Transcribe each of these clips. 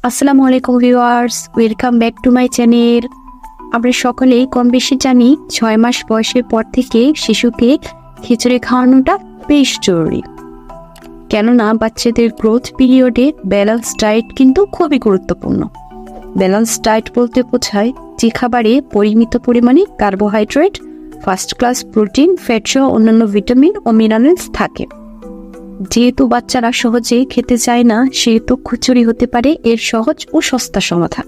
আসসালামু আলাইকুম viewers, welcome back to my channel. আমরা সকলেই কম বেশি জানি 6 মাস বয়সের পর থেকে শিশুকে খিচুড়ি খাওয়ানোটা বেশ জরুরি। কেননা বাচ্চাদের গ্রোথ পিরিয়ডে ব্যালেন্স ডায়েট কিন্তু খুবই গুরুত্বপূর্ণ। ব্যালেন্স ডায়েট বলতে বোঝায় যে খাবারে পরিমিত পরিমাণে carbohydrate, first class protein, fat সহ অন্যান্য ভিটামিন ও মিনারেলস থাকে। যেহেতু বাচ্চারা সহজে খেতে চায় না, সেহেতু খিচুড়ি হতে পারে এর সহজ ও সস্তা সমাধান।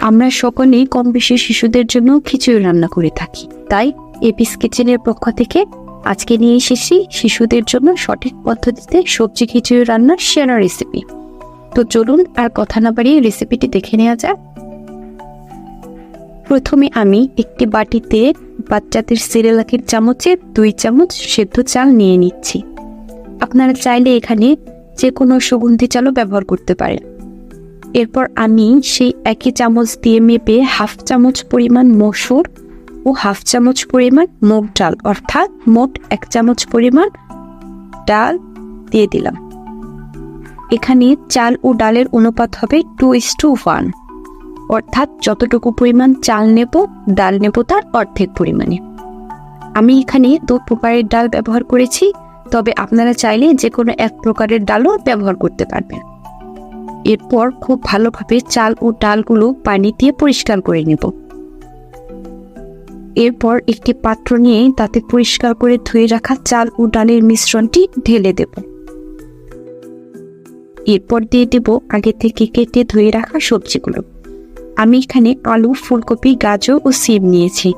আমরা সকলেই কম বেশি শিশুদের জন্য খিচুড়ি রান্না করে থাকি। তাই এপিস কিচেনের পক্ষ থেকে আজকে নিয়ে এসেছি শিশুদের জন্য সঠিক পদ্ধতিতে সবজি খিচুড়ি রান্নার সেরা রেসিপি। তো চলুন আর কথা না বাড়িয়ে রেসিপিটি দেখে নেওয়া যাক। প্রথমে আমি একটি বাটিতে বাচ্চাদের সিরিয়ালের চামচে 2 চামচ সেদ্ধ চাল নিয়ে নিচ্ছি। আপনারা চাইলে এখানে যে কোনো সুগন্ধি চালও ব্যবহার করতে পারেন। এরপর আমি সেই একই চামচ দিয়ে মেপে হাফ চামচ পরিমাণ মসুর ও হাফ চামচ পরিমাণ মুগ ডাল, অর্থাৎ মোট 1 চামচ পরিমাণ ডাল দিয়ে দিলাম। এখানে চাল ও ডালের অনুপাত হবে 2:1, অর্থাৎ যতটুকু পরিমাণ চাল নেব ডাল নেব তার অর্ধেক পরিমাণে। আমি এখানে 2 প্রকারের ডাল ব্যবহার করেছি, তবে আপনারা চাইলে যে কোনো 1 প্রকারের ডালও ব্যবহার করতে পারবেন। এরপর খুব ভালোভাবে চাল ও ডালগুলো পানি দিয়ে পরিষ্কার করে নেব। এরপর একটি পাত্র নিয়ে তাতে পরিষ্কার করে ধুয়ে রাখা চাল ও ডালের মিশ্রণটি ঢেলে দেব। এরপর দিয়ে দেব আগে থেকে কেটে ধুয়ে রাখা সবজিগুলো। আমি এখানে আলু, ফুলকপি, গাজর ও সিম নিয়েছি।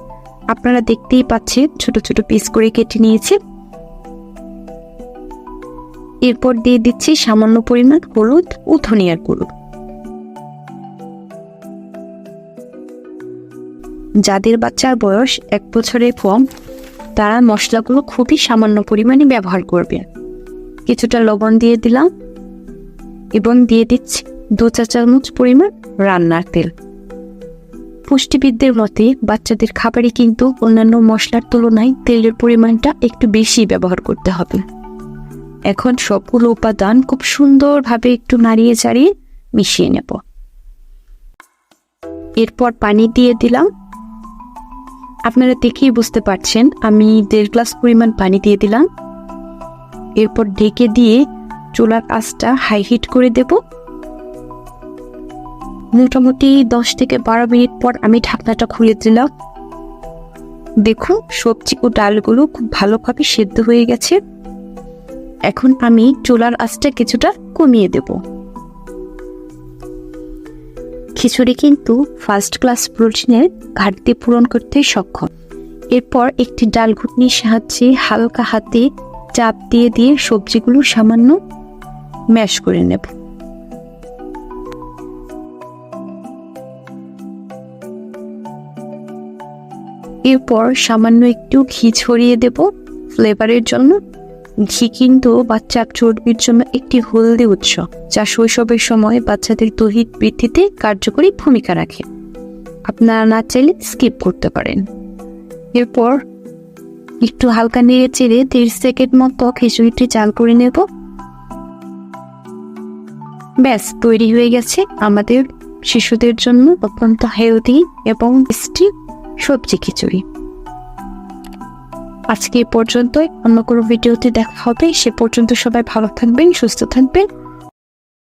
আপনারা দেখতেই পাচ্ছেন ছোট ছোট পিস করে কেটে নিয়েছি। এরপর দিয়ে দিচ্ছি সামান্য পরিমাণ হলুদ ও ধনিয়ার গুঁড়ো। যাদের বাচ্চার বয়স 1 বছরের কম, তারা মশলাগুলো খুবই সামান্য পরিমাণে ব্যবহার করবেন। কিছুটা লবণ দিয়ে দিলাম এবং দিয়ে দিচ্ছি 2 চা চামচ পরিমাণ রান্নার তেল। পুষ্টিবিদদের মতে বাচ্চাদের খাবারে কিন্তু অন্যান্য মশলার তুলনায় তেলের পরিমাণটা একটু বেশি ব্যবহার করতে হবে। এখন সবগুলো উপাদান খুব সুন্দরভাবে একটু নাড়িয়ে চাড়িয়ে মিশিয়ে নেব। এরপর পানি দিয়ে দিলাম। আপনারা দেখেই বুঝতে পারছেন আমি 1.5 গ্লাস পরিমাণ পানি দিয়ে দিলাম। এরপর ঢেকে দিয়ে চুলার আঁচটা হাই হিট করে দেব। মোটামুটি 10 থেকে 12 মিনিট পর আমি ঢাকনাটা খুলে দিলাম। দেখুন সবজি ও ডালগুলো খুব ভালোভাবে সেদ্ধ হয়ে গেছে। এখন আমি চুলার আঁচটা কিছুটা কমিয়ে দেব। খিচুড়ি কিন্তু ফার্স্ট ক্লাস প্রোটিনের ঘাটতি পূরণ করতে সক্ষম। এরপর একটি ডাল ঘুটনির সাহায্যে হালকা হাতে চাপ দিয়ে দিয়ে সবজিগুলো সামান্য ম্যাশ করে নেব। এরপর সামান্য একটু ঘি ছড়িয়ে দেব ফ্লেভারের জন্য। ঘি কিন্তু বাচ্চার চর্বির জন্য একটি হেলদি উৎস, যা শৈশবের সময় বাচ্চাদের দৈহিক বৃদ্ধিতে কার্যকরী ভূমিকা রাখে। আপনারা না চাইলে স্কিপ করতে পারেন। এরপর একটু হালকা নেড়ে চেড়ে 30 সেকেন্ড মতো খিচুড়িটি জাল করে নেব। ব্যাস তৈরি হয়ে গেছে আমাদের শিশুদের জন্য অত্যন্ত হেলদি এবং টেস্টি সবজি খিচুড়ি। আজকে এ পর্যন্তই। অন্য কোনো ভিডিওতে দেখা হবে। সে পর্যন্ত সবাই ভালো থাকবেন, সুস্থ থাকবেন।